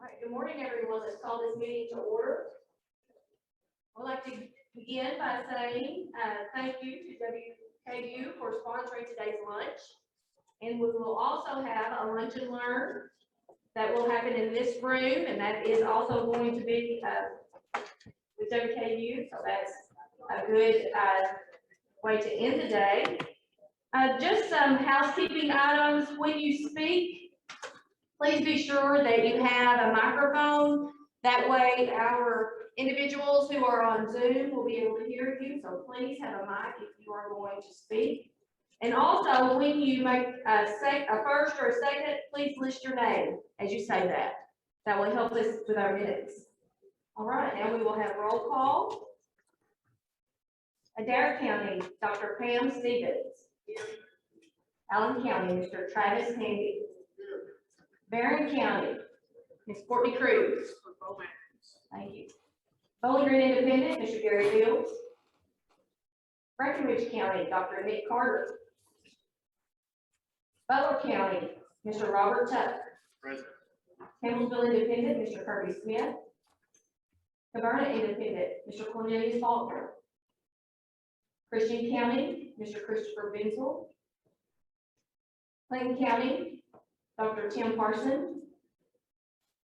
All right, good morning, everyone. Let's call this meeting to order. I'd like to begin by saying thank you to WKU for sponsoring today's lunch. And we will also have a lunch and learn that will happen in this room, and that is also going to be with WKU. So that's a good way to end the day. Just some housekeeping items. When you speak, please be sure that you have a microphone. That way our individuals who are on Zoom will be able to hear you. So please have a mic if you are going to speak. And also, when you make a first or a second, please list your name as you say that. That will help us with our minutes. All right, now we will have roll call. Adair County, Dr. Pam Stevens. Allen County, Mr. Travis Handy. Barron County, Ms. Courtney Cruz. Thank you. Bowling Green Independent, Mr. Gary Fields. Breckenridge County, Dr. Nick Carter. Butler County, Mr. Robert Tuck. Present. Campbellsville Independent, Mr. Kirby Smith. Caverna Independent, Mr. Cornelius Faulkner. Christian County, Mr. Christopher Benzel. Clayton County, Dr. Tim Parson.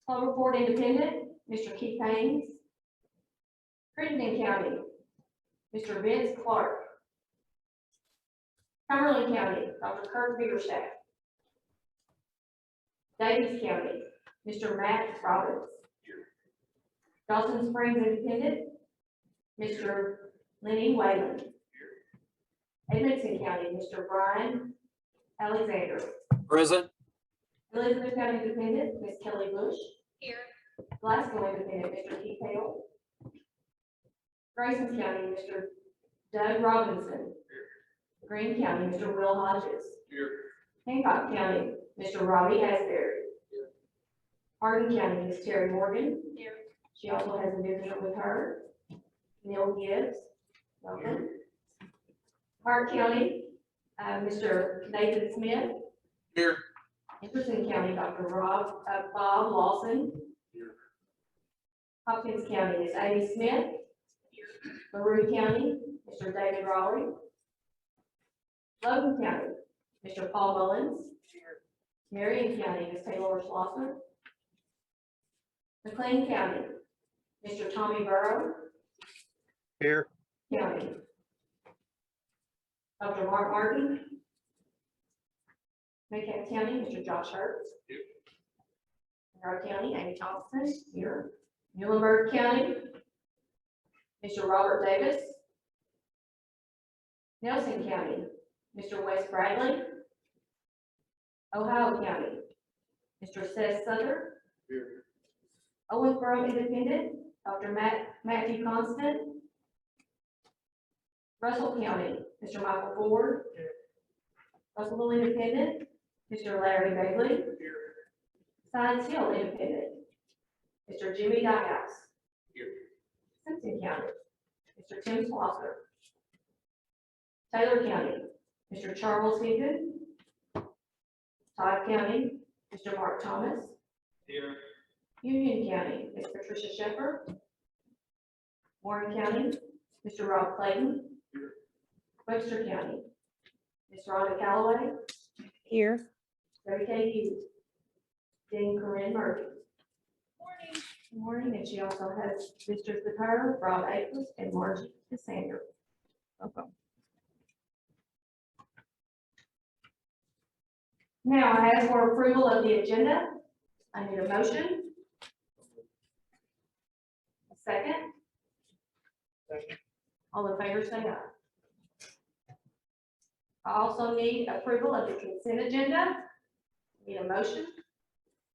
Cloverport Independent, Mr. Keith Haynes. Crittenden County, Mr. Vince Clark. Cumberland County, Dr. Kurt Biggerstaff. Davies County, Mr. Matt Robbins. Dawson Springs Independent, Mr. Lenny Whalen. Edmonton County, Mr. Brian Alexander. Present. Elizabeth County Independent, Ms. Kelly Bush. Here. Glasgow Independent, Mr. Keith Hale. Grayson County, Mr. Doug Robinson. Greene County, Mr. Will Hodges. Here. Hancock County, Mr. Robbie Asbury. Hardin County, Ms. Terry Morgan. Here. She also has a visitor with her. Neil Gibbs, welcome. Hart County, Mr. Nathan Smith. Here. Jefferson County, Dr. Bob Lawson. Here. Hopkins County, Ms. Amy Smith. LaRue County, Mr. David Raleigh. Logan County, Mr. Paul Mullins. Marion County, Ms. Taylor Schlosser. McLean County, Mr. Tommy Burrow. Here. County, Dr. Mark Martin. Maycap County, Mr. Josh Hurts. Here. Monroe County, Amy Thompson. Here. Muhlenberg County, Mr. Robert Davis. Nelson County, Mr. Wes Bradley. Ohio County, Mr. Seth Sutter. Here. Owensboro Independent, Dr. Matthew Constant. Russell County, Mr. Michael Ford. Here. Russellville Independent, Mr. Larry Bailey. Here. Science Hill Independent, Mr. Jimmy Dyehouse. Here. Simpson County, Mr. Tim Slosser. Taylor County, Mr. Charles Hinton. Todd County, Mr. Mark Thomas. Here. Union County, Ms. Patricia Shepherd. Warren County, Mr. Rob Clayton. Here. Webster County, Ms. Rhonda Calloway. Here. WKU, Dean Corinne Murphy. Morning. Good morning, and she also has visitors with her, Rob Akers and Margie Cassandra. Welcome. Now, as for approval of the agenda, I need a motion. A second. Second. All in favor, say aye. I also need approval of the consent agenda. Need a motion.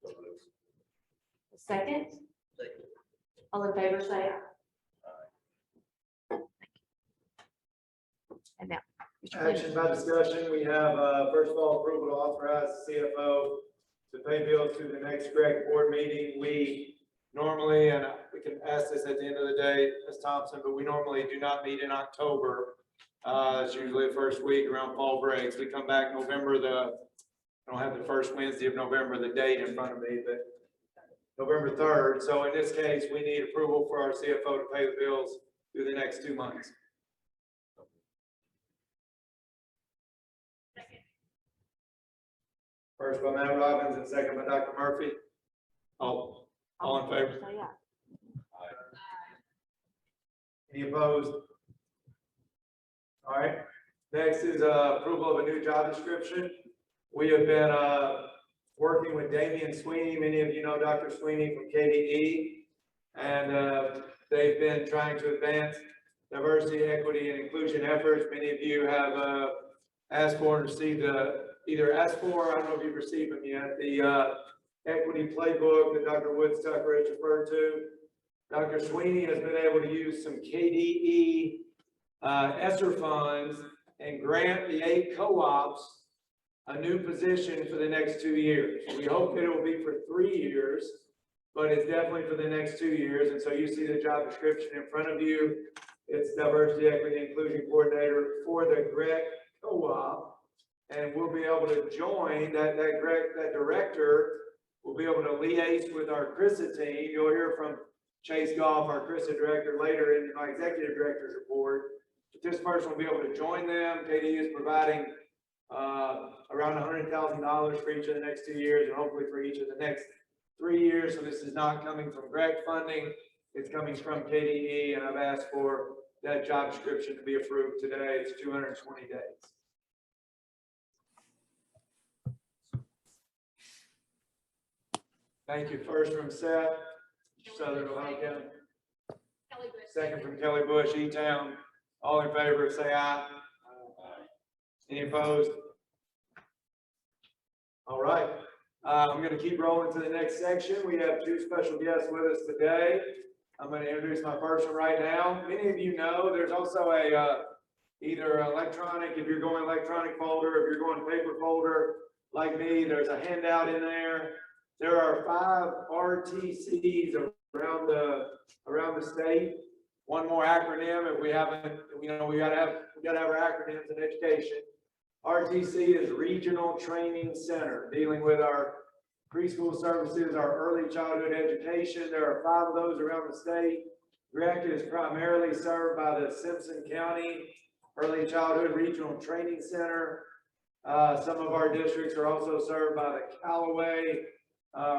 A second. Second. All in favor, say aye. And now, Mr. Clinton. Action by discussion, we have, first of all, approval to authorize the CFO to pay bills to the next correct board meeting. We normally, and we can ask this at the end of the day, Ms. Thompson, but we normally do not meet in October. It's usually the first week around fall breaks. We come back November I don't have the first Wednesday of November, the date in front of me, but November 3rd. So in this case, we need approval for our CFO to pay the bills through the next 2 months. First by Matt Robbins and second by Dr. Murphy. All in favor? Say aye. Any opposed? All right, next is approval of a new job description. We have been working with Damian Sweeney. Many of you know Dr. Sweeney from KDE. And they've been trying to advance diversity, equity, and inclusion efforts. Many of you have asked for and received either asked for, I don't know if you've received them yet, the equity playbook that Dr. Woodstucker has referred to. Dr. Sweeney has been able to use some KDE ESSER funds and grant the 8 co-ops a new position for the next 2 years. We hope that it will be for 3 years, but it's definitely for the next 2 years. And so you see the job description in front of you. It's Diversity, Equity, and Inclusion Coordinator for the GREC co-op. And we'll be able to join that director will be able to liaise with our CRISA team. You'll hear from Chase Goff, our CRISA director, later in my executive director's report. But this person will be able to join them. KDE is providing around $100,000 for each of the next 2 years, and hopefully for each of the next 3 years. So this is not coming from GREC funding. It's coming from KDE, and I've asked for that job description to be approved today. It's 220 days. Thank you. First from Seth, Southern Ohio County. Second from Kelly Bush, E-Town. All in favor, say aye. Any opposed? All right. I'm going to keep rolling to the next section. We have 2 special guests with us today. I'm going to introduce my first one right now. Many of you know there's also a either electronic, if you're going electronic folder, if you're going paper folder like me, there's a handout in there. There are 5 RTCs around the state. One more acronym, if we haven't, we gotta have our acronyms in education. RTC is Regional Training Center, dealing with our preschool services, our early childhood education. There are 5 of those around the state. GREC is primarily served by the Simpson County Early Childhood Regional Training Center. Some of our districts are also served by the Callaway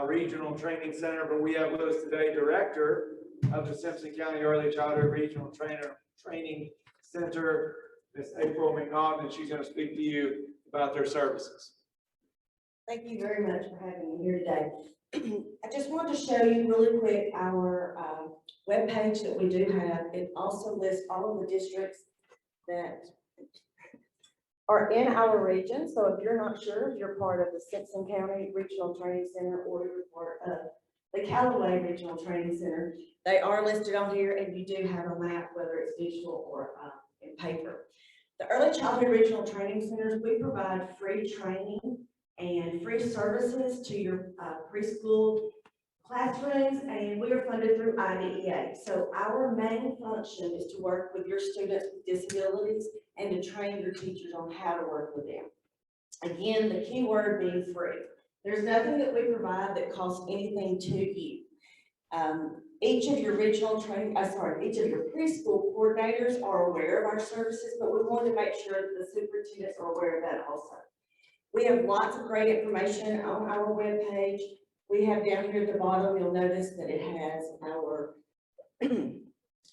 Regional Training Center, but we have with us today Director of the Simpson County Early Childhood Regional Training Center, Ms. April McNaughton, and she's going to speak to you about their services. Thank you very much for having me here today. I just want to show you really quick our webpage that we do have. It also lists all of the districts that are in our region. So if you're not sure if you're part of the Simpson County Regional Training Center or you're part of the Callaway Regional Training Center, they are listed on here, and you do have a map, whether it's digital or in paper. The Early Childhood Regional Training Centers, we provide free training and free services to your preschool classrooms, and we are funded through IDEA. So our main function is to work with your students with disabilities and to train your teachers on how to work with them. Again, the key word being free. There's nothing that we provide that costs anything to you. Each of your regional training, each of your preschool coordinators are aware of our services, but we want to make sure that the superintendents are aware of that also. We have lots of great information on our webpage. We have down here at the bottom, you'll notice that it has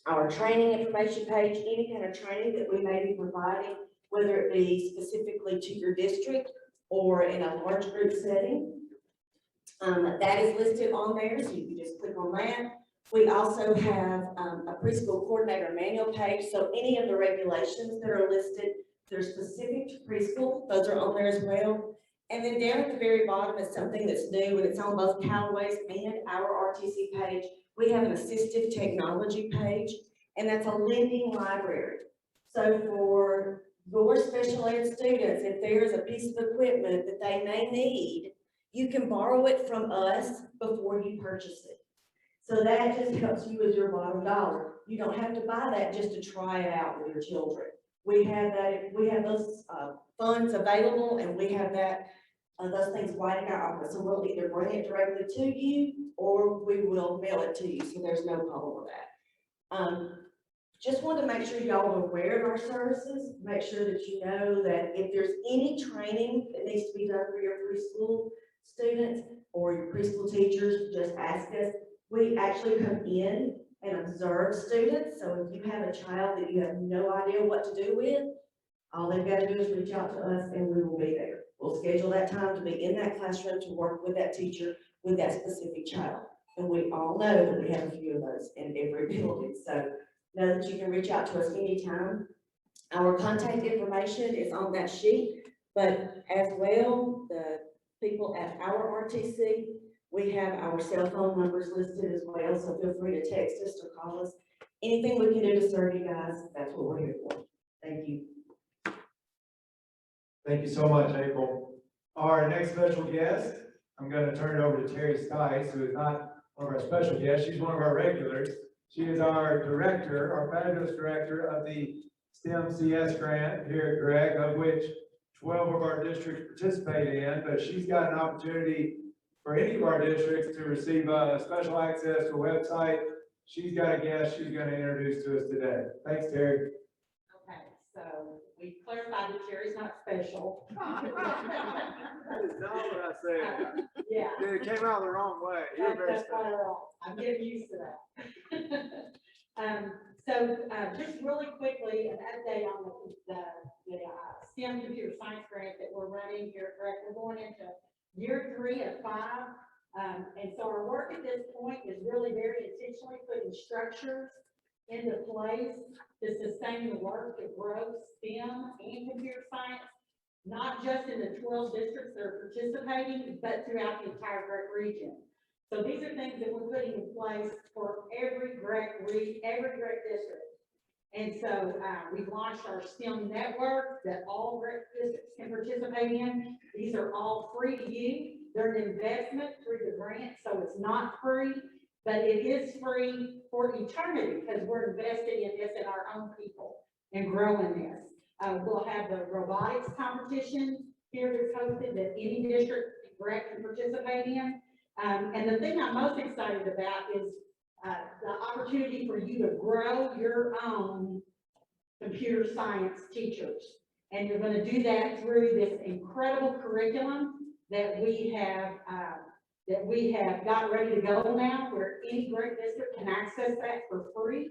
our training information page, any kind of training that we may be providing, whether it be specifically to your district or in a large group setting. That is listed on there, so you can just click on that. We also have a preschool coordinator manual page, so any of the regulations that are listed, they're specific to preschool, those are on there as well. And then down at the very bottom is something that's new, and it's on both Callaway's and our RTC page. We have an assistive technology page, and that's a lending library. So for your special ed students, if there's a piece of equipment that they may need, you can borrow it from us before you purchase it. So that just helps you with your bottom dollar. You don't have to buy that just to try it out with your children. We have those funds available, and we have that those things right in our office. So we'll either bring it directly to you or we will mail it to you, so there's no problem with that. Just want to make sure y'all are aware of our services, make sure that you know that if there's any training that needs to be done for your preschool students or your preschool teachers, just ask us. We actually come in and observe students, so if you have a child that you have no idea what to do with, all they've got to do is reach out to us and we will be there. We'll schedule that time to be in that classroom to work with that teacher, with that specific child. And we all know that we have a few of those in every building, so know that you can reach out to us anytime. Our contact information is on that sheet, but as well, the people at our RTC, we have our cell phone numbers listed as well, so feel free to text us or call us. Anything we can do to serve you guys, that's what we're here for. Thank you. Thank you so much, April. Our next special guest, I'm going to turn it over to Terry Stice, who is not one of our special guests. She's one of our regulars. She is our director, our fabulous director of the STEM CS grant here at Greg, of which 12 of our districts participate in, but she's got an opportunity for any of our districts to receive special access to a website. She's got a guest she's going to introduce to us today. Thanks, Terry. Okay, so we clarified that Jerry's not special. That is not what I said. Yeah. It came out the wrong way. You're very That's special. quite wrong. I'm getting used to that. So just really quickly, an update on the STEM computer science grant that we're running here, correct? We're going into year 3 of 5. And so our work at this point is really very intentionally putting structures into place to sustain the work that grows STEM and computer science, not just in the 12 districts that are participating, but throughout the entire Gregg region. So these are things that we're putting in place for every Gregg district. And so we've launched our STEM network that all Gregg districts can participate in. These are all free to you. They're an investment through the grant, so it's not free, but it is free for eternity because we're investing in this in our own people and growing this. We'll have the robotics competition here that's hosted that any district Gregg can participate in. And the thing I'm most excited about is the opportunity for you to grow your own computer science teachers. And you're going to do that through this incredible curriculum that we have got ready to go now, where any Gregg district can access that for free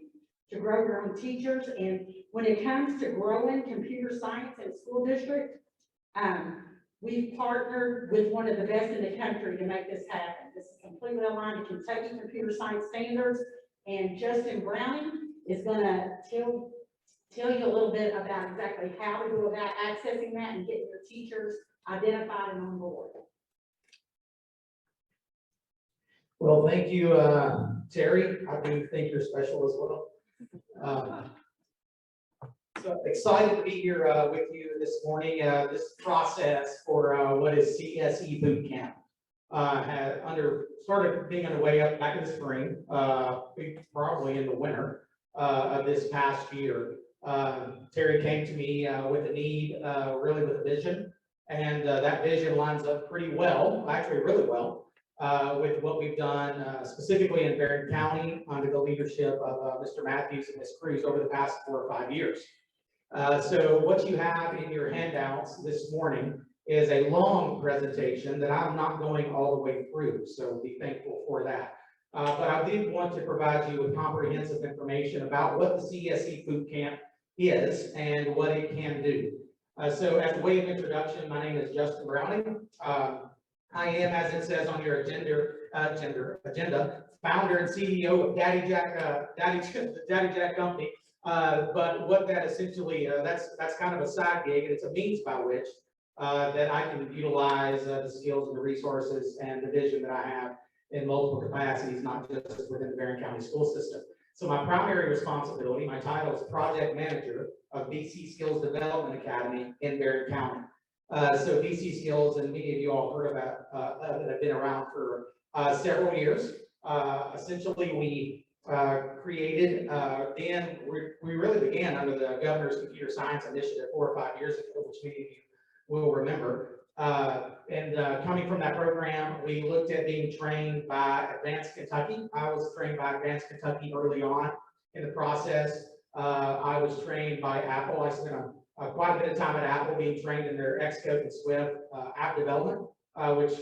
to grow your own teachers. And when it comes to growing computer science in school district, we've partnered with one of the best in the country to make this happen. This is completely aligned to Kentucky computer science standards, and Justin Browning is going to tell you a little bit about exactly how to go about accessing that and getting your teachers identified and on board. Well, thank you, Terry. I do think you're special as well. So excited to be here with you this morning. This process for what is CSE Boot Camp started being underway up back in the spring, probably in the winter of this past year. Terry came to me with a need, really with a vision, and that vision lines up pretty well, actually really well, with what we've done specifically in Barron County under the leadership of Mr. Matthews and Ms. Cruz over the past 4 or 5 years. So what you have in your handouts this morning is a long presentation that I'm not going all the way through, so be thankful for that. But I did want to provide you with comprehensive information about what the CSE Boot Camp is and what it can do. So as a way of introduction, my name is Justin Browning. I am, as it says on your agenda, founder and CEO of Daddy Jack Company. But what that essentially, that's kind of a side gig, and it's a means by which that I can utilize the skills and the resources and the vision that I have in multiple capacities, not just within the Barron County school system. So my primary responsibility, my title is Project Manager of BC Skills Development Academy in Barron County. So BC Skills, and many of you all heard about that have been around for several years. Essentially, we created, we really began under the Governor's Computer Science Initiative 4 or 5 years ago, which many of you will remember. Coming from that program, we looked at being trained by Advanced Kentucky. I was trained by Advanced Kentucky early on in the process. I was trained by Apple. I spent quite a bit of time at Apple being trained in their Xcode and Swift app development, which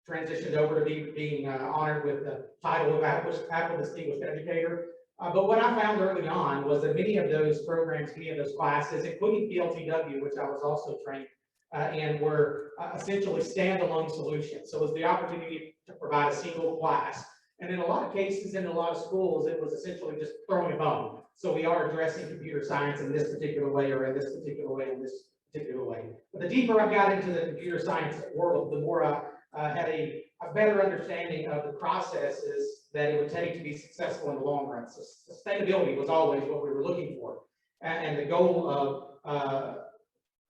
transitioned over to being honored with the title of Apple Distinguished Educator. But what I found early on was that many of those programs, many of those classes, including PLTW, which I was also trained and were essentially standalone solutions. So it was the opportunity to provide a single class. And in a lot of cases, in a lot of schools, it was essentially just throwing a bone. So we are addressing computer science in this particular way, or in this particular way, in this particular way. But the deeper I got into the computer science world, the more I had a better understanding of the processes that it would take to be successful in the long run. So sustainability was always what we were looking for. And the goal of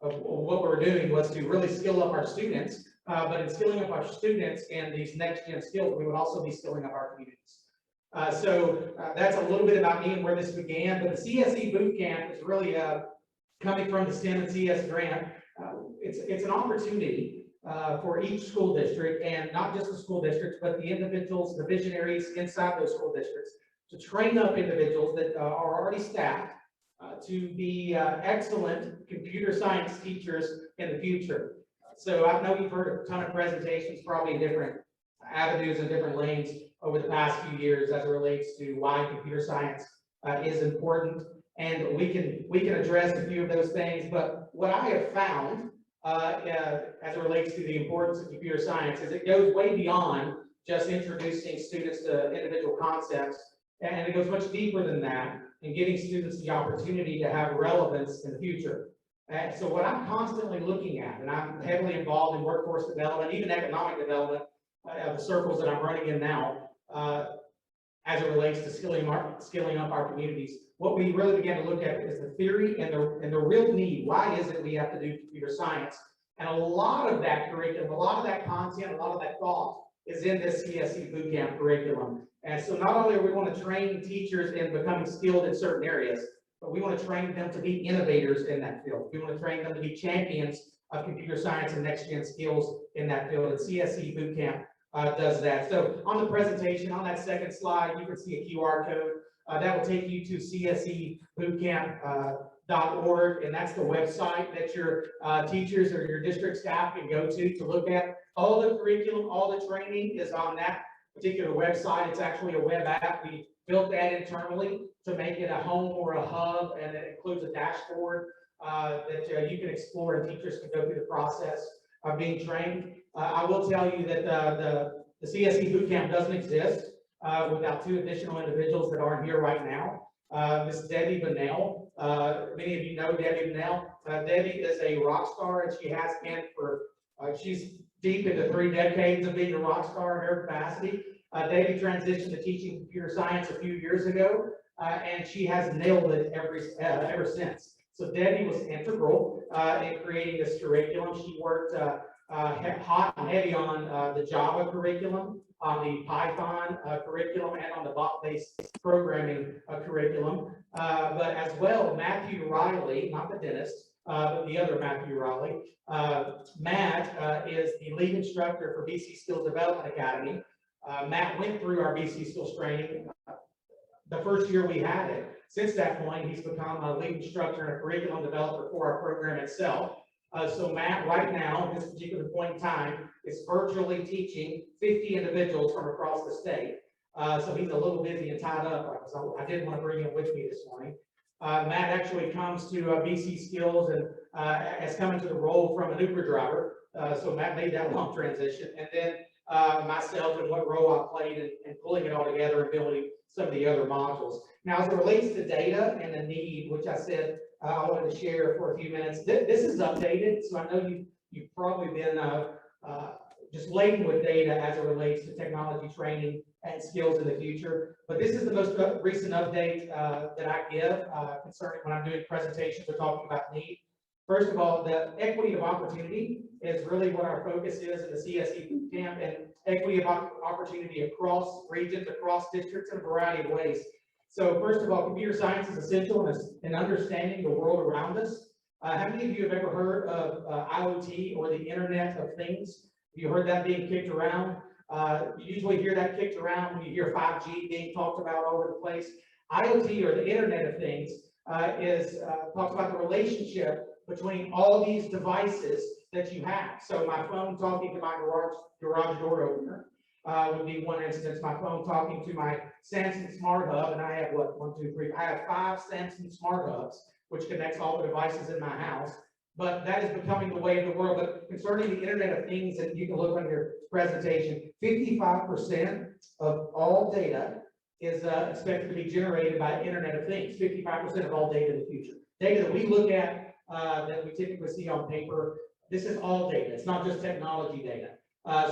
what we were doing was to really skill up our students, but in skilling up our students and these next gen skills, we would also be skilling up our communities. So that's a little bit about me and where this began, but the CSE Bootcamp is really coming from the STEM and CS grant. It's an opportunity for each school district, and not just the school districts, but the individuals, the visionaries inside those school districts, to train up individuals that are already staffed to be excellent computer science teachers in the future. So I know you've heard a ton of presentations, probably in different avenues and different lanes over the past few years as it relates to why computer science is important. And we can address a few of those things, but what I have found as it relates to the importance of computer science is it goes way beyond just introducing students to individual concepts, and it goes much deeper than that in giving students the opportunity to have relevance in the future. And so what I'm constantly looking at, and I'm heavily involved in workforce development, even economic development of the circles that I'm running in now, as it relates to skilling up our communities. What we really began to look at is the theory and the real need. Why is it we have to do computer science? And a lot of that curriculum, a lot of that content, a lot of that thought is in this CSE Bootcamp curriculum. And so not only are we going to train teachers in becoming skilled in certain areas, but we want to train them to be innovators in that field. We want to train them to be champions of computer science and next gen skills in that field. And CSE Bootcamp does that. So on the presentation, on that second slide, you can see a QR code. That will take you to csebootcamp.org, and that's the website that your teachers or your district staff can go to look at. All the curriculum, all the training is on that particular website. It's actually a web app. We built that internally to make it a home or a hub, and it includes a dashboard that you can explore, and teachers can go through the process of being trained. I will tell you that the CSE Bootcamp doesn't exist without two additional individuals that aren't here right now. Ms. Debbie Bunnell, many of you know Debbie Bunnell. Debbie is a rock star, and she has been for, she's deep into 3 decades of being a rock star in her capacity. Debbie transitioned to teaching computer science a few years ago, and she has nailed it ever since. So Debbie was integral in creating this curriculum. She worked hot and heavy on the Java curriculum, on the Python curriculum, and on the bot-based programming curriculum. But as well, Matthew Riley, not the dentist, but the other Matthew Riley. Matt is the lead instructor for BC Skills Development Academy. Matt went through our BC Skills training the first year we had it. Since that point, he's become a lead instructor and a curriculum developer for our program itself. So Matt, right now, at this particular point in time, is virtually teaching 50 individuals from across the state. So he's a little busy and tied up, so I did want to bring him with me this morning. Matt actually comes to BC Skills and has come into the role from an Uber driver. So Matt made that long transition. And then myself and what role I played in pulling it all together and building some of the other modules. Now, as it relates to data and the need, which I said I wanted to share for a few minutes, this is updated. So I know you've probably been just laden with data as it relates to technology training and skills in the future. But this is the most recent update that I give concerning when I'm doing presentations or talking about need. First of all, the equity of opportunity is really what our focus is in the CSE Bootcamp, and equity of opportunity across regions, across districts in a variety of ways. So first of all, computer science is essential in understanding the world around us. How many of you have ever heard of IoT or the Internet of Things? Have you heard that being kicked around? You usually hear that kicked around when you hear 5G being talked about all over the place. IoT or the Internet of Things talks about the relationship between all these devices that you have. So my phone talking to my garage door opener would be one instance. My phone talking to my Samsung Smart Hub, and I have what, 1, 2, 3, I have 5 Samsung Smart Hubs, which connects all the devices in my house. But that is becoming the way of the world. But concerning the Internet of Things, and you can look on your presentation, 55% of all data is expected to be generated by Internet of Things, 55% of all data in the future. Data that we look at, that we typically see on paper, this is all data. It's not just technology data.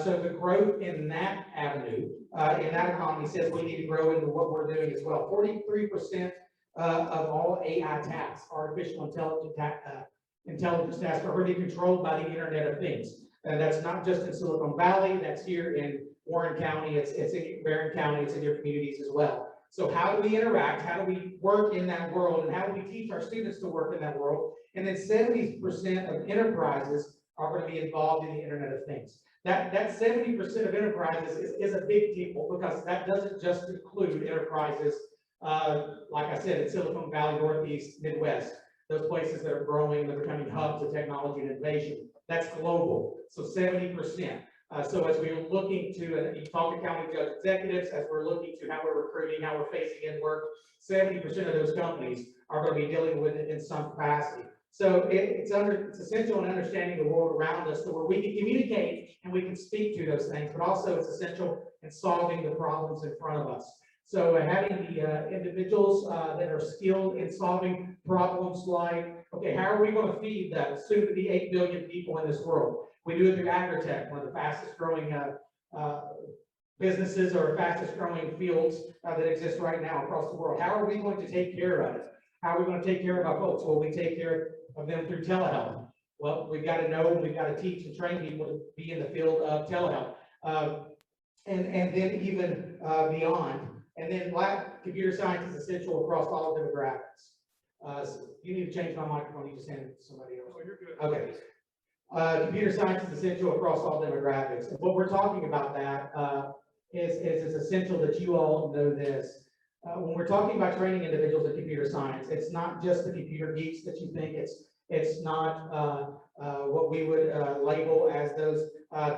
So the growth in that avenue, in that economy says we need to grow into what we're doing as well. 43% of all AI tasks, artificial intelligence tasks, are already controlled by the Internet of Things. And that's not just in Silicon Valley, that's here in Warren County, it's in Barron County, it's in your communities as well. So how do we interact? How do we work in that world? And how do we teach our students to work in that world? And then 70% of enterprises are going to be involved in the Internet of Things. That 70% of enterprises is a big deal, because that doesn't just include enterprises, like I said, in Silicon Valley, Northeast, Midwest, those places that are growing, they're becoming hubs of technology and innovation. That's global, so 70%. So as we're looking to, and you talk to county judge executives, as we're looking to how we're recruiting, how we're facing in work, 70% of those companies are going to be dealing with it in some capacity. So it's essential in understanding the world around us, so where we can communicate and we can speak to those things, but also it's essential in solving the problems in front of us. So having the individuals that are skilled in solving problems like, okay, how are we going to feed the soon to be 8 billion people in this world? We do it through agritech, one of the fastest growing businesses or fastest growing fields that exist right now across the world. How are we going to take care of it? How are we going to take care of our folks? Well, we take care of them through telehealth. Well, we've got to know, we've got to teach and train people to be in the field of telehealth. And then even beyond. And then computer science is essential across all demographics. So you need to change my microphone, you just handed it to somebody else. Oh, you're good. Okay. Computer science is essential across all demographics. And what we're talking about that is it's essential that you all know this. When we're talking about training individuals in computer science, it's not just the computer geeks that you think. It's not what we would label as those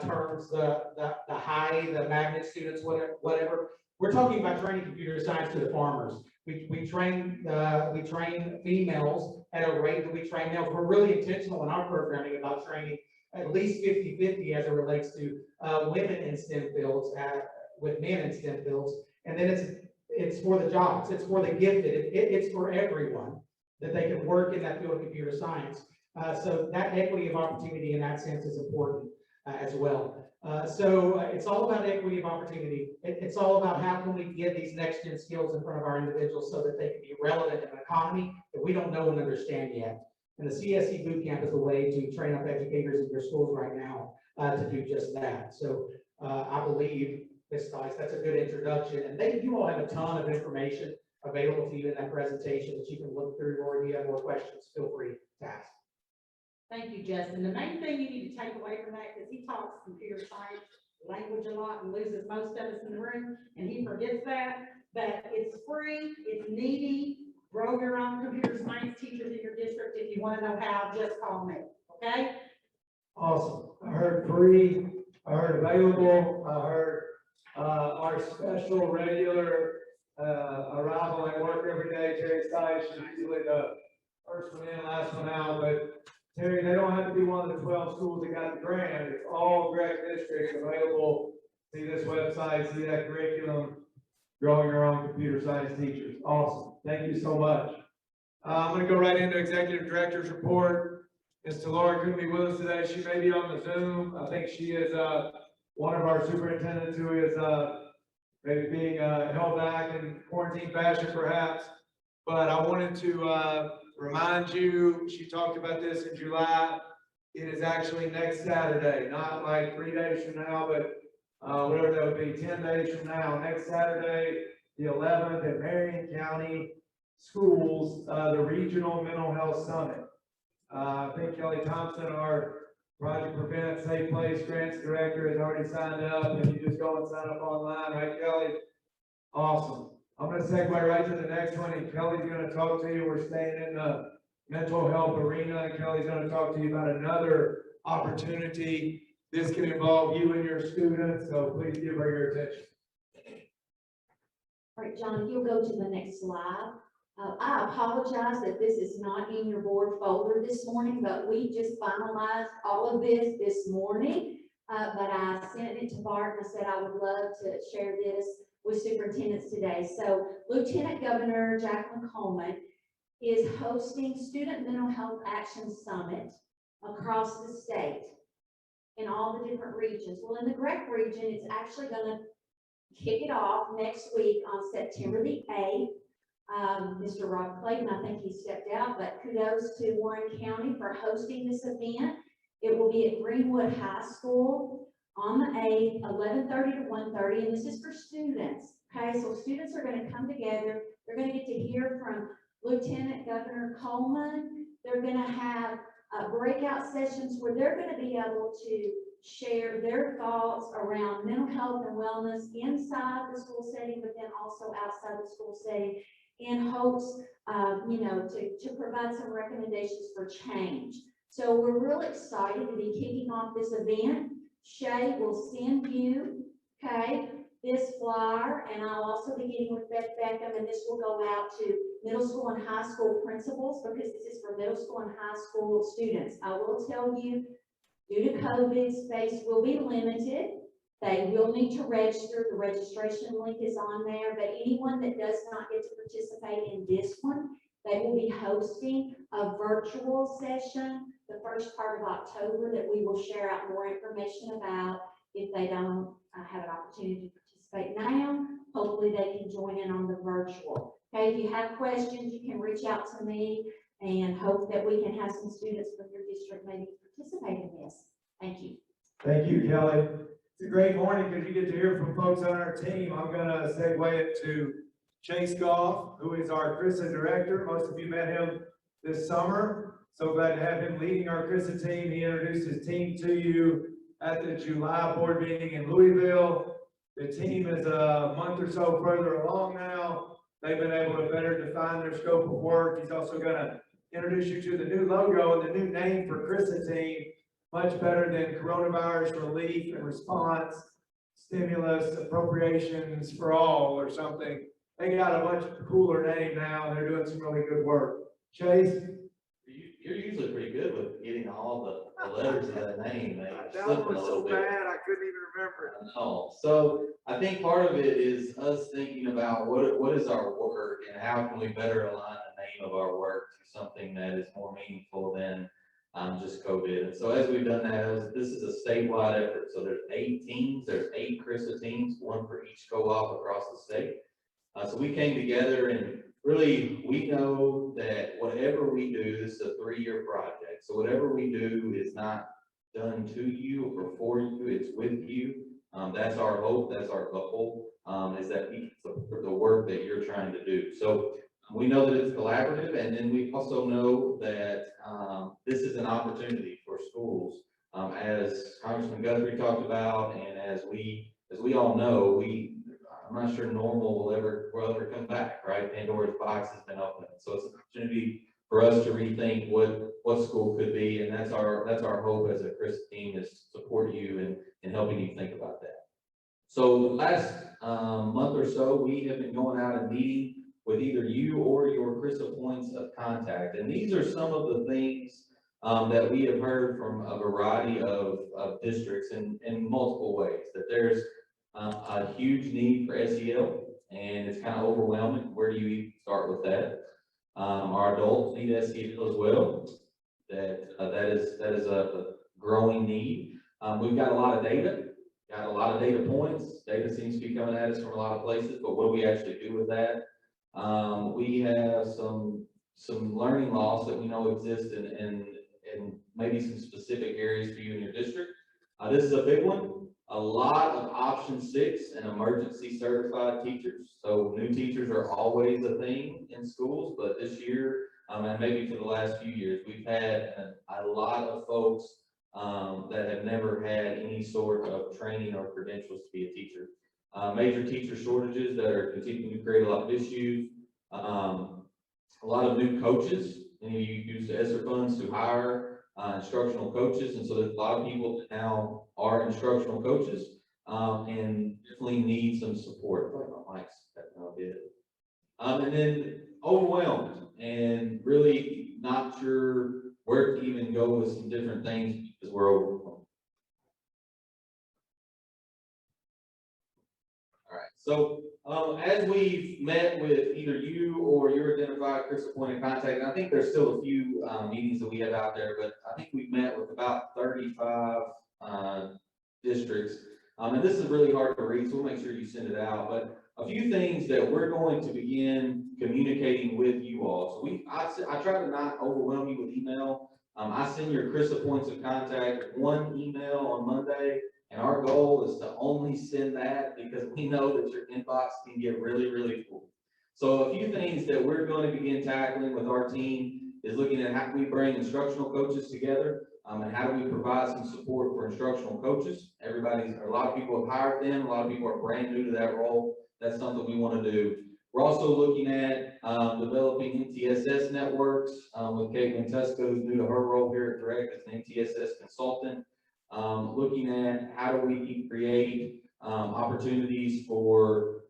terms, the magnet students, whatever. We're talking about training computer science to the farmers. We train females at a rate that we train males. We're really intentional in our programming about training at least 50-50 as it relates to women in STEM fields with men in STEM fields. And then it's for the jobs, it's for the gifted, it's for everyone that they can work in that field of computer science. So that equity of opportunity in that sense is important as well. So it's all about equity of opportunity. It's all about how can we get these next gen skills in front of our individuals so that they can be relevant in an economy that we don't know and understand yet. And the CSE Bootcamp is a way to train up educators in your schools right now to do just that. So I believe, Ms. Stice, that's a good introduction. And you all have a ton of information available to you in that presentation that you can look through, or if you have more questions, feel free to ask. Thank you, Justin. The main thing you need to take away from that, because he talks computer science language a lot and loses most of us in the room, and he forgets that, but it's free, it's needy. Grow your own computer science teachers in your district. If you want to know how, just call me, okay? Awesome. I heard free, I heard available, I heard our special regular arrival at work every day, Terry Stice, she's usually the first one in, last one out, but Terry, they don't have to be one of the 12 schools that got the grant. It's all Gregg districts available. See this website, see that curriculum, growing your own computer science teachers. Awesome. Thank you so much. I'm going to go right into Executive Director's report. Mr. Laura couldn't be with us today. She may be on the Zoom. I think she is one of our superintendents who is maybe being held back in quarantine fashion perhaps. But I wanted to remind you, she talked about this in July. It is actually next Saturday, not like 3 days from now, but whatever that would be, 10 days from now. Next Saturday, the 11th, at Marion County Schools, the Regional Mental Health Summit. I think Kelly Thompson, our Project Prevent Safe Place Grants Director, has already signed up, and you just go and sign up online, right, Kelly? Awesome. I'm gonna segue right to the next one, and Kelly's gonna talk to you. We're staying in the mental health arena, and Kelly's gonna talk to you about another opportunity. This can involve you and your students, so please give her your attention. All right, John, if you'll go to the next slide. I apologize that this is not in your board folder this morning, but we just finalized all of this morning. But I sent it to Bart and I said I would love to share this with superintendents today. So Lieutenant Governor Jacqueline Coleman is hosting Student Mental Health Action Summit across the state in all the different regions. Well, in the Gregg region, it's actually gonna kick it off next week on September the 8th. Mr. Rob Clayton, I think he stepped out, but kudos to Warren County for hosting this event. It will be at Greenwood High School on the 8th, 11:30 to 1:30, and this is for students. Okay, so students are gonna come together. They're gonna get to hear from Lieutenant Governor Coleman. They're gonna have breakout sessions where they're gonna be able to share their thoughts around mental health and wellness inside the school setting, but then also outside the school setting, in hopes, to provide some recommendations for change. So we're really excited to be kicking off this event. Shay will send you, okay, this flyer, and I'll also be getting with Beth Beckham, and this will go out to middle school and high school principals, because this is for middle school and high school students. I will tell you, due to COVID, space will be limited. They will need to register. The registration link is on there, but anyone that does not get to participate in this one, they will be hosting a virtual session the first part of October that we will share out more information about. If they don't have an opportunity to participate now, hopefully they can join in on the virtual. Okay, if you have questions, you can reach out to me, and hope that we can have some students from your district maybe participate in this. Thank you. Thank you, Kelly. It's a great morning because you get to hear from folks on our team. I'm gonna segue it to Chase Goff, who is our CRISA director. Most of you met him this summer. So glad to have him leading our CRISA team. He introduced his team to you at the July board meeting in Louisville. The team is a month or so further along now. They've been able to better define their scope of work. He's also gonna introduce you to the new logo and the new name for CRISA team. Much better than coronavirus relief and response, stimulus, appropriations for all or something. They got a much cooler name now, and they're doing some really good work. Chase? You're usually pretty good with getting all the letters of that name. That one was so bad, I couldn't even remember it. No, so I think part of it is us thinking about what is our work and how can we better align the name of our work to something that is more meaningful than just COVID. And so as we've done that, this is a statewide effort. So there's 8 teams, there's 8 CRISA teams, 1 for each co-op across the state. So we came together, and really we know that whatever we do, this is a 3-year project. So whatever we do is not done to you or for you, it's with you. That's our hope, that's our goal, is that we support the work that you're trying to do. So we know that it's collaborative, and then we also know that this is an opportunity for schools. As Congressman Guthrie talked about, and as we all know, I'm not sure normal will ever come back, right? Pandora's box has been opened. So it's an opportunity for us to rethink what school could be, and that's our hope as a CRISA team, is to support you in helping you think about that. So last month or so, we have been going out and meeting with either you or your CRISA points of contact. And these are some of the things that we have heard from a variety of districts in multiple ways, that there's a huge need for SEL, and it's kind of overwhelming. Where do you even start with that? Our adults need SEL as well. That is a growing need. We've got a lot of data, got a lot of data points. Data seems to be coming at us from a lot of places, but what do we actually do with that? We have some learning loss that we know exist in maybe some specific areas for you in your district. This is a big one. a lot of option 6 and emergency certified teachers. So new teachers are always a thing in schools, but this year, and maybe for the last few years, we've had a lot of folks that have never had any sort of training or credentials to be a teacher. Major teacher shortages that are continuing to create a lot of issues. A lot of new coaches, and you use the ESSER funds to hire instructional coaches, and so there's a lot of people that now are instructional coaches, and definitely need some support. My mic's cutting out a bit. And then overwhelmed and really not sure where to even go with some different things because we're overwhelmed. All right, so as we've met with either you or your identified Crystal point of contact, and I think there's still a few meetings that we have out there, but I think we've met with about 35 districts. And this is really hard to read, so we'll make sure you send it out. But a few things that we're going to begin communicating with you all. So I try to not overwhelm you with email. I send your Crystal points of contact one email on Monday. And our goal is to only send that because we know that your inbox can get really, really full. So a few things that we're going to begin tackling with our team is looking at how can we bring instructional coaches together, and how do we provide some support for instructional coaches. A lot of people have hired them. A lot of people are brand new to that role. That's something we want to do. We're also looking at developing MTSS networks with Caitlin Tuska, who's new to her role here at Direct as an MTSS consultant. Looking at how do we create opportunities for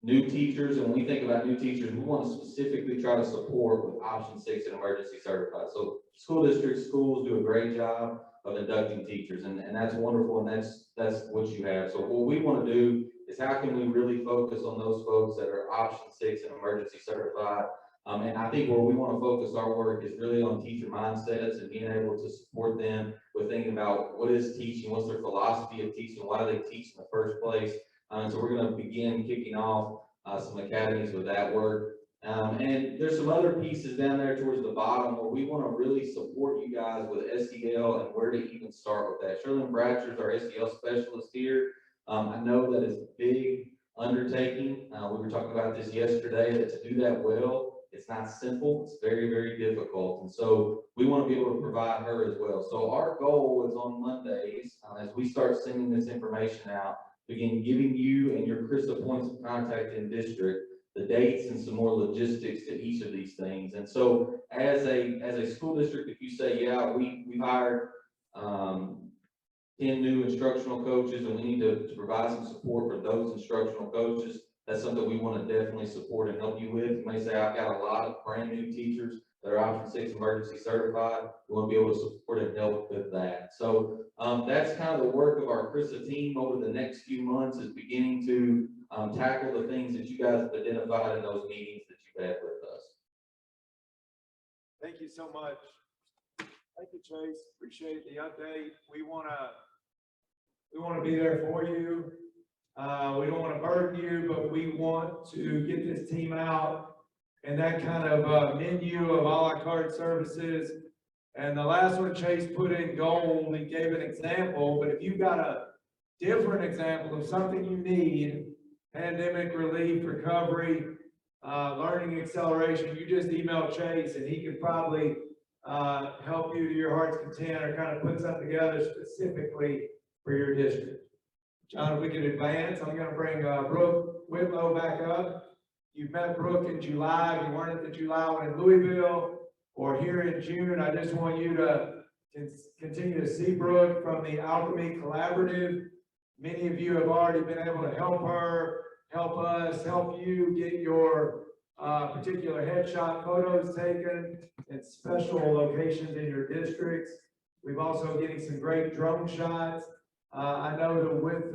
new teachers, and when we think about new teachers, we want to specifically try to support with option 6 and emergency certified. So school districts, schools do a great job of inducting teachers, and that's wonderful, and that's what you have. So what we want to do is how can we really focus on those folks that are option 6 and emergency certified. And I think where we want to focus our work is really on teacher mindsets and being able to support them with thinking about what is teaching, what's their philosophy of teaching, why do they teach in the first place. So we're going to begin kicking off some academies with that work. And there's some other pieces down there towards the bottom where we want to really support you guys with SEL and where to even start with that. Sherlyn Bratcher is our SEL specialist here. I know that is a big undertaking. We were talking about this yesterday, that to do that well, it's not simple, it's very, very difficult. And so we want to be able to provide her as well. So our goal is on Mondays, as we start sending this information out, begin giving you and your Crystal points of contact in district the dates and some more logistics to each of these things. And so as a school district, if you say, yeah, we've hired 10 new instructional coaches and we need to provide some support for those instructional coaches, that's something we want to definitely support and help you with. You may say, I've got a lot of brand new teachers that are option 6 emergency certified. We want to be able to support and help with that. So that's kind of the work of our CRISA team over the next few months, is beginning to tackle the things that you guys have identified in those meetings that you've had with us. Thank you so much. Thank you, Chase. Appreciate the update. We want to be there for you. We don't want to burden you, but we want to get this team out and that kind of menu of a la carte services. And the last one Chase put in gold, he gave an example, but if you've got a different example of something you need, pandemic relief, recovery, learning acceleration, you just email Chase and he could probably help you to your heart's content, or kind of put something together specifically for your district. John, if we could advance, I'm going to bring Brooke Whitlow back up. You met Brooke in July. If you weren't at the July one in Louisville or here in June, I just want you to continue to see Brooke from the Alchemy Collaborative. Many of you have already been able to help her, help us, help you get your particular headshot photos taken at special locations in your districts. We've also getting some great drone shots. I know that with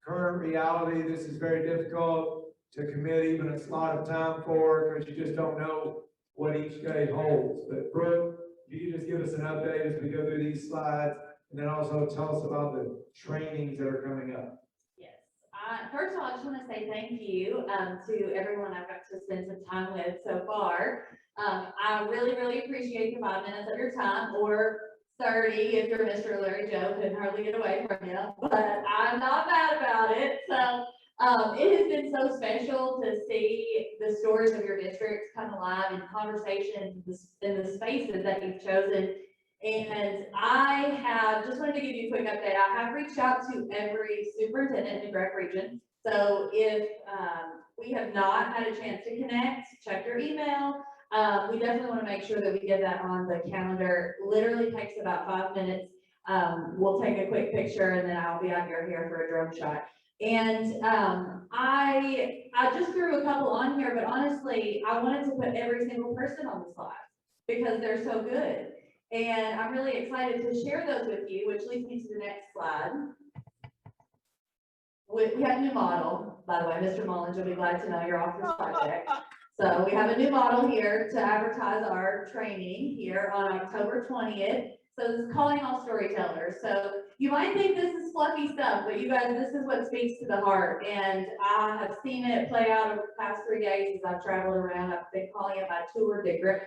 current reality, this is very difficult to commit even a slot of time for, because you just don't know what each day holds. But Brooke, if you could just give us an update as we go through these slides, and then also tell us about the trainings that are coming up. Yes. First of all, I just want to say thank you to everyone I've got to spend some time with so far. I really, really appreciate the 5 minutes of your time, or 30 if you're Mr. Larry Joe, couldn't hardly get away from you, but I'm not mad about it. So, it has been so special to see the stories of your districts come alive in conversations in the spaces that you've chosen. And I have, just wanted to give you a quick update. I have reached out to every superintendent in the Gregg region. So if, we have not had a chance to connect, check your email. We definitely want to make sure that we get that on the calendar. Literally takes about 5 minutes. We'll take a quick picture and then I'll be out here for a drone shot. And, I just threw a couple on here, but honestly, I wanted to put every single person on the slide because they're so good. And I'm really excited to share those with you, which leads me to the next slide. We have a new model, by the way, Mr. Mullins, you'll be glad to know you're off this project. So we have a new model here to advertise our training here on October 20th. So this is calling all storytellers. So you might think this is fluffy stuff, but you guys, this is what speaks to the heart. And I have seen it play out over the past 3 days as I've traveled around. I've been calling it my tour de Gregg.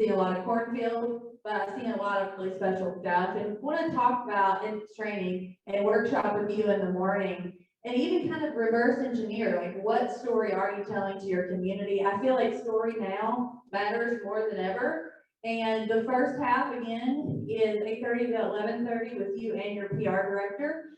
Seen a lot of cornfield, but I've seen a lot of really special stuff and want to talk about in training and workshop with you in the morning. And even kind of reverse engineer, like what story are you telling to your community? I feel like story now matters more than ever. And the first half again is 8:30 to 11:30 with you and your PR director,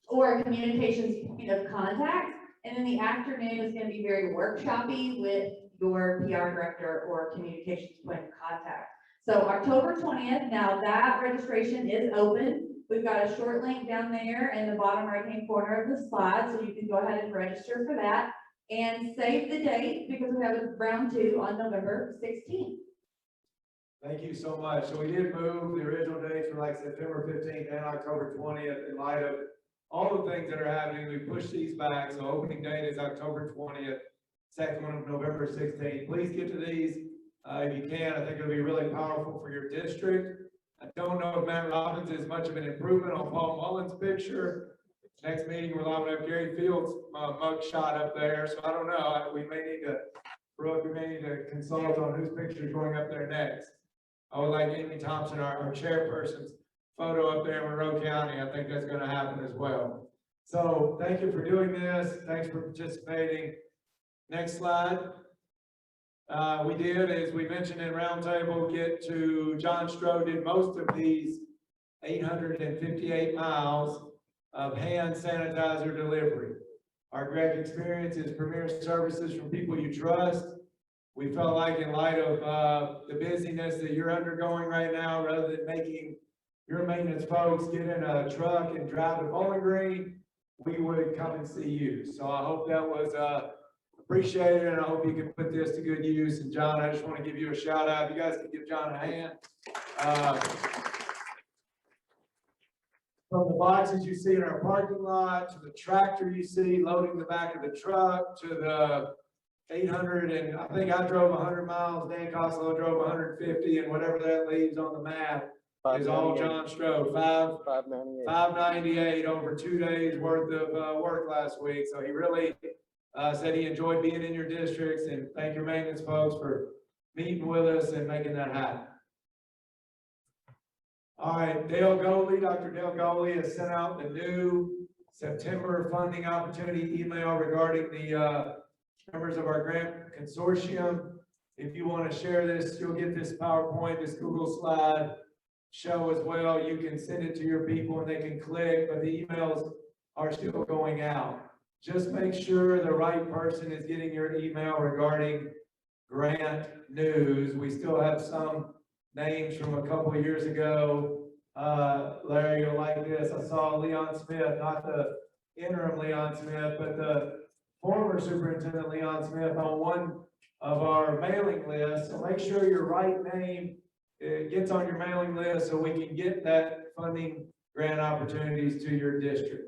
or a communications point of contact. And then the afternoon is going to be very workshopy with your PR director or communications point of contact. So October 20th, now that registration is open. We've got a short link down there in the bottom right-hand corner of the slide, so you can go ahead and register for that and save the date because we have a round 2 on November 16th. Thank you so much. So we did move, the original dates were like September 15th and October 20th in light of all the things that are happening. We pushed these back, so opening date is October 20th, second one of November 16th. Please get to these if you can. I think it'll be really powerful for your district. I don't know if Matt Robbins is much of an improvement on Paul Mullins' picture. Next meeting, we're liable to have Gary Fields' mug shot up there, so I don't know. We may need to, Brooke, we may need to consult on whose picture is going up there next. I would like Amy Thompson, our chairperson's photo up there in Monroe County. I think that's gonna happen as well. So thank you for doing this. Thanks for participating. Next slide. We did, as we mentioned in roundtable, get to John Stroh did most of these 858 miles of hand sanitizer delivery. Our Gregg experience is premier services from people you trust. We felt like in light of the busyness that you're undergoing right now, rather than making your maintenance folks get in a truck and drive to Bowling Green, we would come and see you. So I hope that was appreciated, and I hope you can put this to good use. And John, I just want to give you a shout out. You guys can give John a hand. From the boxes you see in our parking lot, to the tractor you see loading the back of the truck, to the 800, and I think I drove 100 miles, Dan Costello drove 150, and whatever that leaves on the map is all John Stroh. 598 over 2 days worth of work last week. So he really said he enjoyed being in your districts, and thank your maintenance folks for meeting with us and making that happen. All right, Dale Goley, Dr. Dale Goley has sent out the new September funding opportunity email regarding the members of our grant consortium. If you want to share this, you'll get this PowerPoint, this Google slide show as well. You can send it to your people and they can click, but the emails are still going out. Just make sure the right person is getting your email regarding grant news. We still have some names from a couple of years ago. Larry, you'll like this. I saw Leon Smith, not the interim Leon Smith, but the former superintendent Leon Smith on one of our mailing lists. So make sure your right name gets on your mailing list so we can get that funding grant opportunities to your district.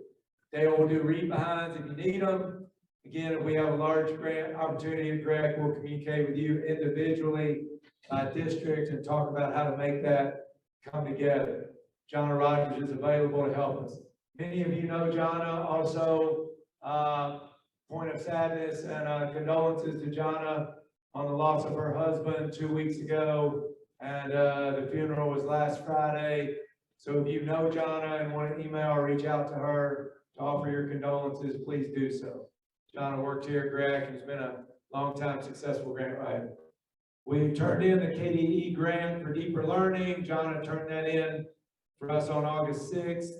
They will do read behinds if you need them. Again, if we have a large grant opportunity at Gregg, we'll communicate with you individually, districts, and talk about how to make that come together. Jonna Rogers is available to help us. Many of you know Jonna. Also, point of sadness and condolences to Jonna on the loss of her husband 2 weeks ago And, the funeral was last Friday. So if you know Jonna and want to email or reach out to her to offer your condolences, please do so. Jonna worked here at GRAC and has been a longtime successful grant writer. We turned in the KDE grant for deeper learning. Jonna turned that in for us on August 6th.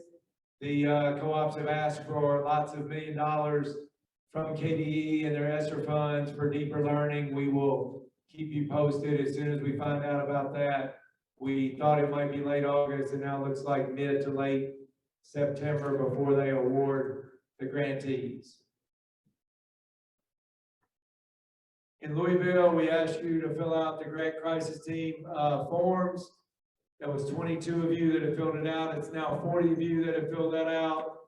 The co-ops have asked for lots of $1 million from KDE and their ESSER funds for deeper learning. We will keep you posted as soon as we find out about that. We thought it might be late August, and now it looks like mid to late September before they award the grantees. In Louisville, we asked you to fill out the Grant Crisis Team forms. That was 22 of you that have filled it out. It's now 40 of you that have filled that out.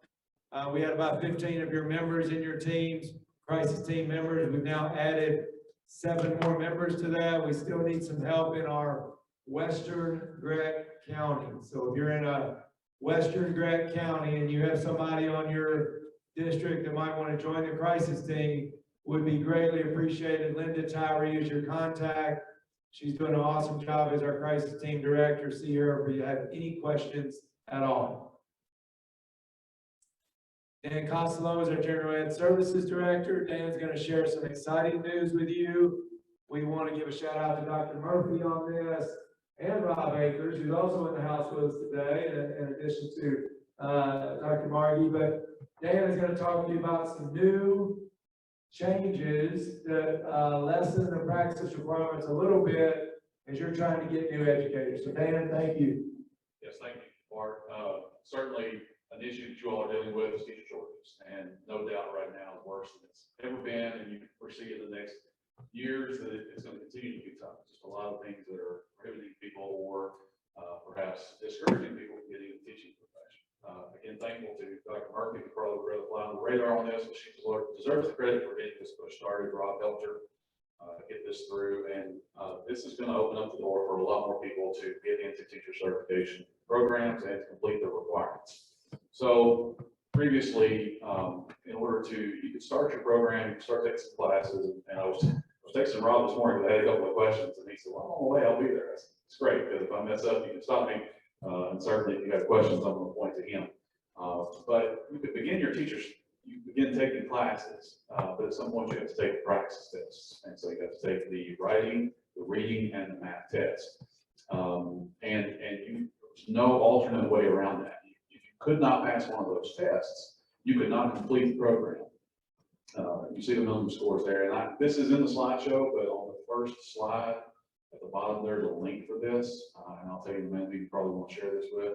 We had about 15 of your members in your teams, crisis team members. We've now added 7 more members to that. We still need some help in our Western Grant County. So if you're in a Western Grant County and you have somebody on your district that might want to join the crisis team, would be greatly appreciated. Linda Tyree is your contact. She's doing an awesome job as our crisis team director. See her if you have any questions at all. Dan Costello is our General Ed Services Director. Dan's going to share some exciting news with you. We want to give a shout out to Dr. Murphy on this, and Rob Akers, who's also in the house with us today, in addition to Dr. Margie. But Dan is going to talk to you about some new changes that lessen the praxis requirements a little bit as you're trying to get new educators. So Dan, thank you. Yes, thank you, Mark. Certainly an issue that you all are dealing with is teacher shortages, and no doubt right now is worse than it's ever been, and you can foresee in the next years that it's going to continue to be tough. Just a lot of things that are prohibiting people or perhaps discouraging people from getting the teaching profession. Again, thankful to Dr. Murphy, who probably rather fly on the radar on this, but she deserves the credit for getting this push started. Rob helped her get this through, and this is going to open up the door for a lot more people to get into teacher certification programs and to complete their requirements. So previously, in order to, you could start your program, you could start taking some classes, and I was texting Rob this morning, but I had a couple of questions, and he said, well, on the way, I'll be there. It's great, because if I mess up, you can stop me, and certainly if you have questions, I'm going to point to him. But you could begin your teachers, you begin taking classes, but at some point you have to take the practice tests. And so you have to take the writing, the reading, and the math test. There's no alternate way around that. If you could not pass one of those tests, you could not complete the program. You see the minimum scores there, and this is in the slideshow, but on the first slide at the bottom, there's a link for this, and I'll tell you in a minute who you probably want to share this with.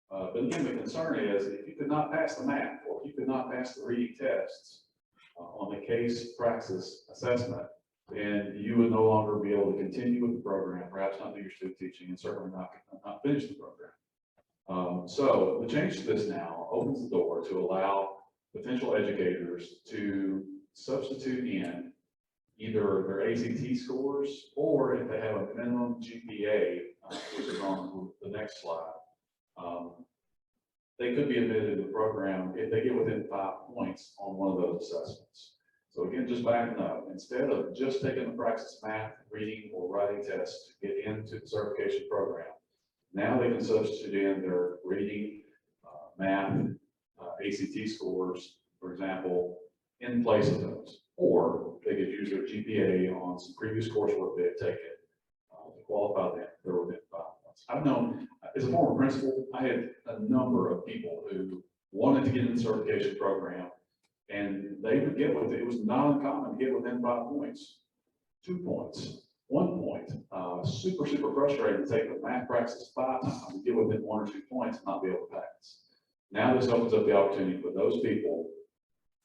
But again, the concern is if you could not pass the math, or if you could not pass the reading tests on the case praxis assessment, then you would no longer be able to continue with the program, perhaps not do your student teaching, and certainly not finish the program. So the change to this now opens the door to allow potential educators to substitute in either their ACT scores, or if they have a minimum GPA, which is on the next slide, they could be admitted to the program if they get within 5 points on one of those assessments. So again, just backing up, instead of just taking the praxis math, reading, or writing tests to get into the certification program, now they can substitute in their reading, math, ACT scores, for example, in place of those. Or they could use their GPA on some previous coursework they had taken to qualify them. They're within 5 points. I've known, as a former principal, I had a number of people who wanted to get in the certification program, and they would get with it. It was not uncommon to get within 5 points, 2 points, 1 point. Super frustrating to take the math praxis 5 times and get within 1 or 2 points and not be able to pass. Now this opens up the opportunity for those people,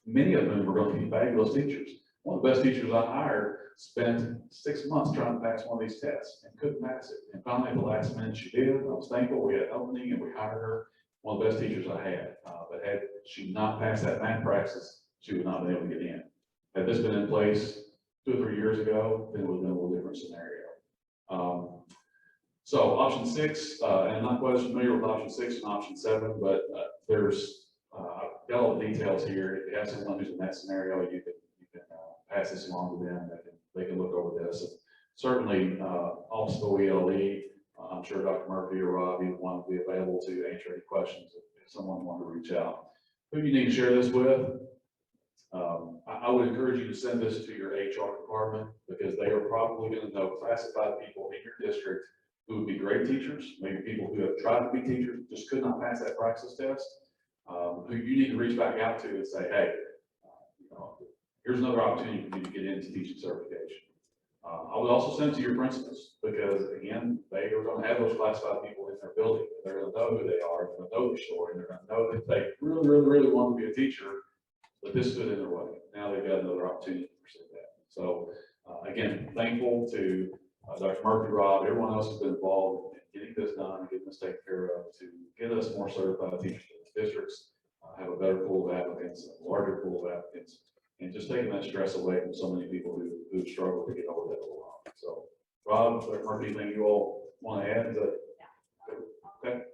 many of whom are going to be fabulous teachers. One of the best teachers I hired spent 6 months trying to pass one of these tests and couldn't pass it. And finally, at the last minute, she did. I was thankful. We had an opening and we hired her. One of the best teachers I had. But had she not passed that math praxis, she would not be able to get in. Had this been in place 2 or 3 years ago, then it would have been a little different scenario. So option 6, and I'm not quite as familiar with option 6 and option 7, but there's I've got all the details here. If you have someone who's in that scenario, you can pass this along to them. They can look over this. And certainly, also ELE I'm sure Dr. Murphy or Rob, either one will be available to answer any questions if someone wanted to reach out. Who you need to share this with? I would encourage you to send this to your HR department because they are probably going to know classified people in your district who would be great teachers, maybe people who have tried to be teachers, just could not pass that praxis test, who you need to reach back out to and say, hey, here's another opportunity for you to get into teaching certification. I would also send it to your principals because again, they are going to have those classified people in their building. They're going to know who they are, they're going to know their story, and they're going to know that they really, really, really want to be a teacher, but this stood in their way. Now they've got another opportunity to pursue that. So again, thankful to Dr. Murphy, Rob, everyone else has been involved in getting this done and getting this taken care of to get us more certified teachers in these districts, have a better pool of applicants, a larger pool of applicants, and just taking that stress away from so many people who struggle to get over that little hump. So, Rob, Dr. Murphy, anything you all want to add? Is that okay?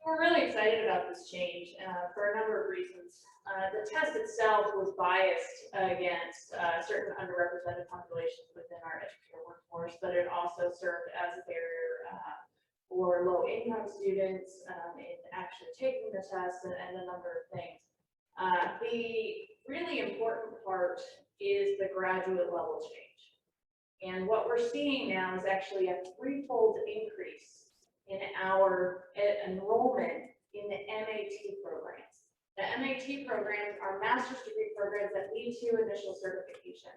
We're really excited about this change for a number of reasons. The test itself was biased against certain underrepresented populations within our educator workforce, but it also served as a barrier for low-income students in actually taking the test and a number of things. The really important part is the graduate level change. And what we're seeing now is actually a threefold increase in our enrollment in the MAT programs. The MAT programs are master's degree programs that lead to initial certification.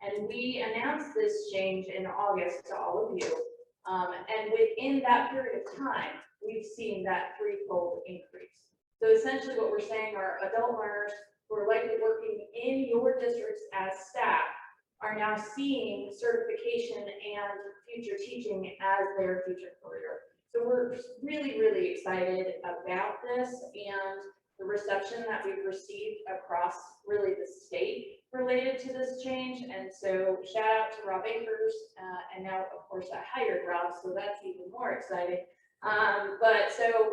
And we announced this change in August to all of you. And within that period of time, we've seen that threefold increase. So essentially what we're saying are adult learners who are likely working in your districts as staff are now seeing certification and future teaching as their future career. So we're really, really excited about this and the reception that we've received across really the state related to this change. And so shout out to Rob Akers, and now of course I hired Rob, so that's even more exciting. But so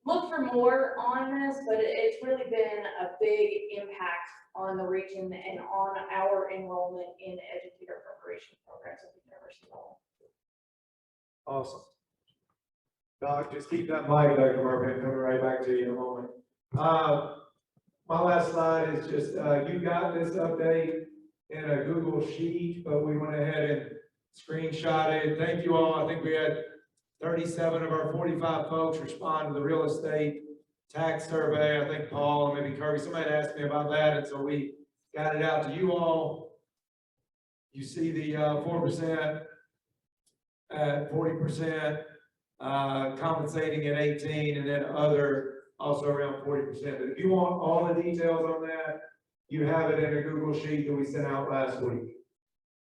look for more on this, but it's really been a big impact on the region and on our enrollment in educator preparation programs at the university level. Awesome. Doc, just keep that mic, Dr. Murphy, I'm coming right back to you in a moment. My last slide is just, you got this update in a Google Sheet, but we went ahead and screenshot it. Thank you all. I think we had 37 of our 45 folks respond to the real estate tax survey. I think Paul and maybe Kirby, somebody asked me about that, and so we got it out to you all. You see the 4% at 40%, compensating at 18, and then other also around 40%. But if you want all the details on that, you have it in a Google Sheet that we sent out last week.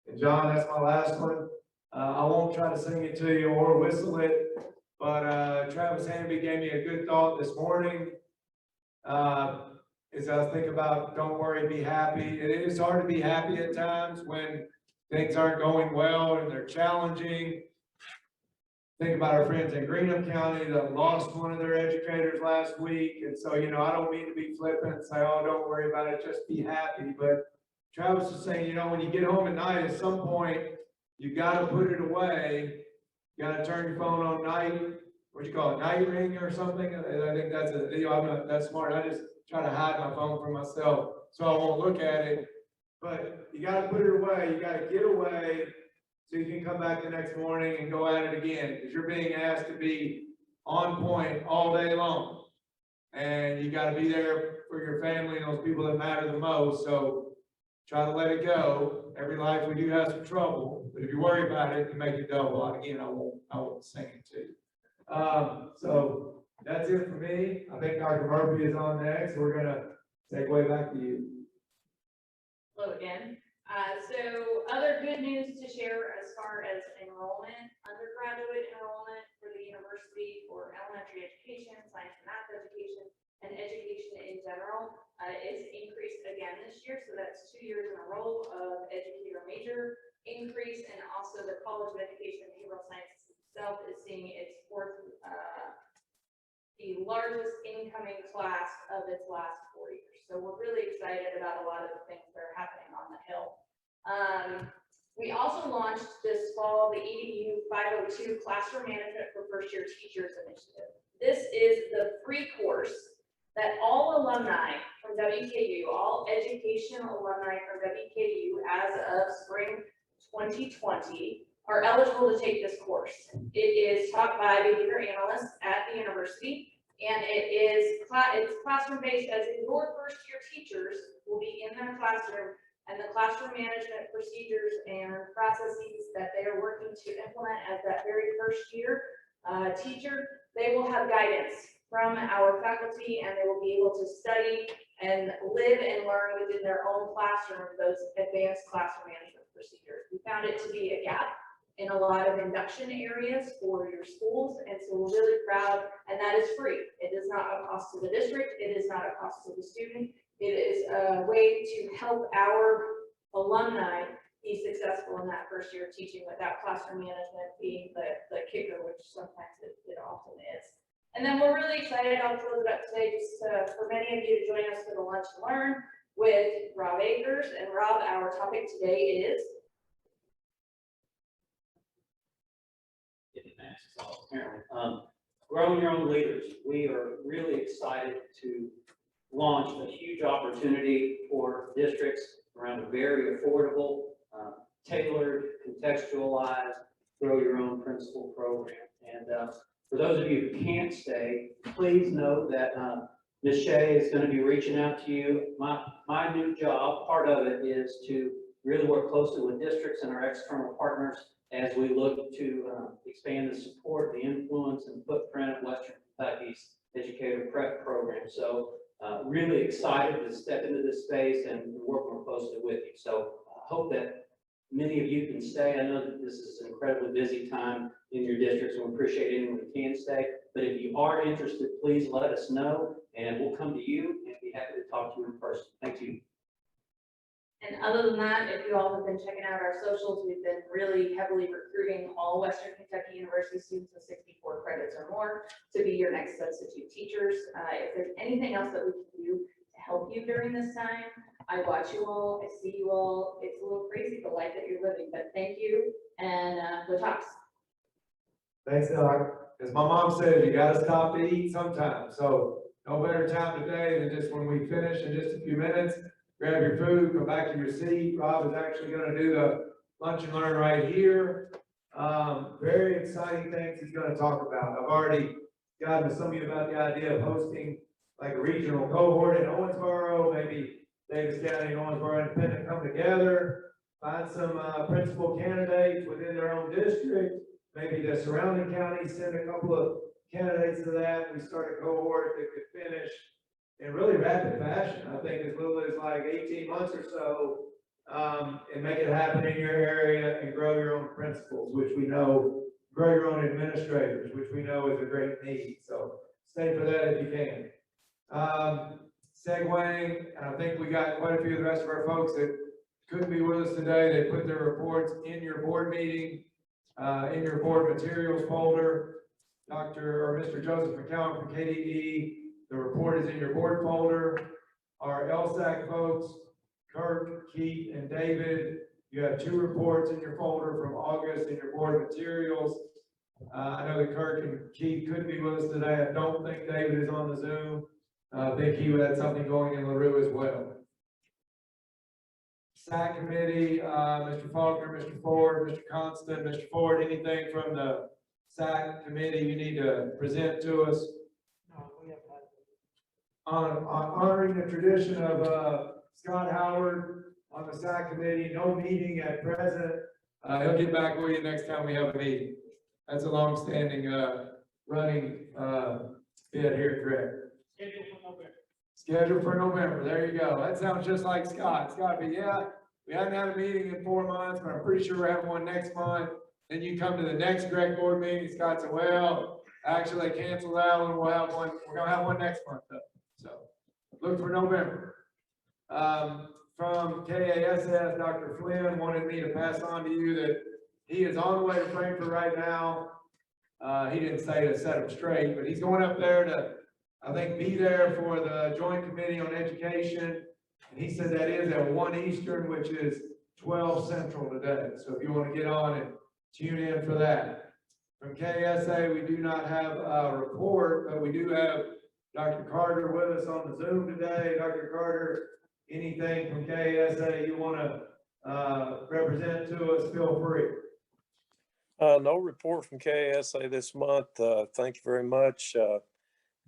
And John, that's my last one. I won't try to sing it to you or whistle it, but Travis Hanby gave me a good thought this morning. As I was thinking about don't worry, be happy. It is hard to be happy at times when things aren't going well and they're challenging. Think about our friends in Greenham County that lost one of their educators last week. And so, you know, I don't mean to be flippant and say, oh, don't worry about it, just be happy. But Travis was saying, you know, when you get home at night, at some point, you got to put it away. You got to turn your phone on night, what do you call it, night ring or something. I think that's I'm not that smart. I just try to hide my phone from myself so I won't look at it. But you got to put it away. You got to get away so you can come back the next morning and go at it again. Because you're being asked to be on point all day long. And you got to be there for your family and those people that matter the most. So try to let it go. Every life we do have some trouble, but if you worry about it, you make it double. Again, I won't sing it to you. So that's it for me. I think Dr. Murphy is on next. We're gonna segue back to you. Hello again. So other good news to share as far as enrollment, undergraduate enrollment for the university for elementary education, science and math education, and education in general is increased again this year. So that's 2 years in a row of educator major increase, and also the College of Education and Behavioral Sciences itself is seeing its fourth the largest incoming class of its last 4 years. So we're really excited about a lot of the things that are happening on the Hill. We also launched this fall the EDU 502 Classroom Management for First Year Teachers Initiative. This is the free course that all alumni from WKU, all educational alumni from WKU as of spring 2020 are eligible to take this course. It is taught by behavior analysts at the university, and it's classroom-based, as in your first-year teachers will be in their classroom, and the classroom management procedures and processes that they are working to implement as that very first year teacher, they will have guidance from our faculty, and they will be able to study and live and learn within their own classroom those advanced classroom management procedures. We found it to be a gap in a lot of induction areas for your schools, and so we're really proud, and that is free. It is not a cost to the district, it is not a cost to the student. It is a way to help our alumni be successful in that first year of teaching, without classroom management being the kicker, which sometimes it often is. And then we're really excited, I'll close it up today, just for many of you to join us for the Lunch and Learn with Rob Akers. And Rob, our topic today is growing your own leaders. We are really excited to launch a huge opportunity for districts around a very affordable, tailored, contextualized, grow your own principal program. And for those of you who can't stay, please know that Ms. Shea is going to be reaching out to you. My new job, part of it, is to really work closely with districts and our external partners as we look to expand the support, the influence, and footprint of Western Kentucky's educator prep program. So really excited to step into this space and work more closely with you. So I hope that many of you can stay. I know that this is an incredibly busy time in your districts, and we appreciate anyone who can stay. But if you are interested, please let us know, and we'll come to you and be happy to talk to you in person. Thank you. And other than that, if you all have been checking out our socials, we've been really heavily recruiting all Western Kentucky University students with 64 credits or more to be your next substitute teachers. If there's anything else that we can do to help you during this time, I watch you all, I see you all. It's a little crazy, the life that you're living, but thank you, and go Tops. Thanks, Doc. As my mom said, you gotta stop to eat sometime. So no better time today than just when we finish in just a few minutes. Grab your food, come back to your seat. Rob is actually gonna do the Lunch and Learn right here. Very exciting things he's gonna talk about. I've already gotten to some of you about the idea of hosting like a regional cohort in Owensboro, maybe Davis County and Owensboro Independent come together, find some principal candidates within their own district, maybe the surrounding counties send a couple of candidates to that. We start a cohort that could finish in really rapid fashion. I think as little as like 18 months or so, and make it happen in your area and grow your own principals, which we know, grow your own administrators, which we know is a great need. So stay for that if you can. Segueing, I think we got quite a few of the rest of our folks that couldn't be with us today. They put their reports in your board meeting, in your board materials folder. Mr. Joseph McCowan from KDE, the report is in your board folder. Our LSAC folks, Kirk, Keith, and David, you have 2 reports in your folder from August in your board materials. I know that Kirk and Keith couldn't be with us today. I don't think David is on the Zoom. I think he had something going in LaRue as well. SAC committee, Mr. Faulkner, Mr. Ford, Mr. Constant, Mr. Ford, anything from the SAC committee you need to present to us? On honoring the tradition of Scott Howard on the SAC committee, no meeting at present. He'll get back with you next time we have a meeting. That's a long-standing running bid here, correct? Scheduled for November. There you go. That sounds just like Scott. It's got to be, yeah, we haven't had a meeting in 4 months, but I'm pretty sure we're having one next month. Then you come to the next Greg board meeting, Scott said, well, actually they canceled that one. We'll have one. We're going to have one next month though. So look for November. From KASS, Dr. Flynn wanted me to pass on to you that he is on the way to Frankfurt right now. He didn't say to set them straight, but he's going up there to, I think, be there for the Joint Committee on Education. And he said that is at 1 Eastern, which is 12 Central today. So if you want to get on and tune in for that. From KSA, we do not have a report, but we do have Dr. Carter with us on the Zoom today. Dr. Carter, anything from KSA you want to represent to us, feel free. No report from KSA this month. Thank you very much.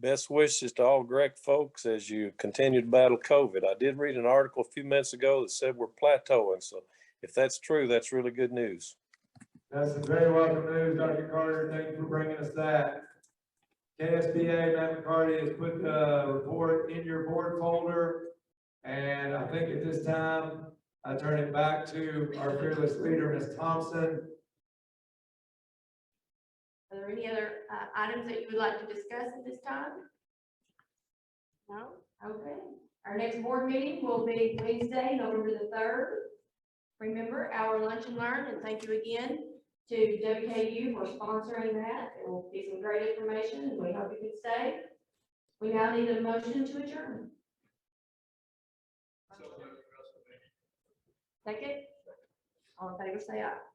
Best wishes to all Greg folks as you continue to battle COVID. I did read an article a few minutes ago that said we're plateauing. So if that's true, that's really good news. That's very welcome news, Dr. Carter. Thank you for bringing us that. KSBA, Matt McCarty has put the report in your board folder. And I think at this time, I turn it back to our fearless leader, Ms. Thompson. Are there any other items that you would like to discuss at this time? No? Okay. Our next board meeting will be Wednesday, November the 3rd. Remember, our lunch and learn, and thank you again to WKU for sponsoring that. It will be some great information, and we hope you can stay. We now need a motion to adjourn. Second? All in favor, say aye.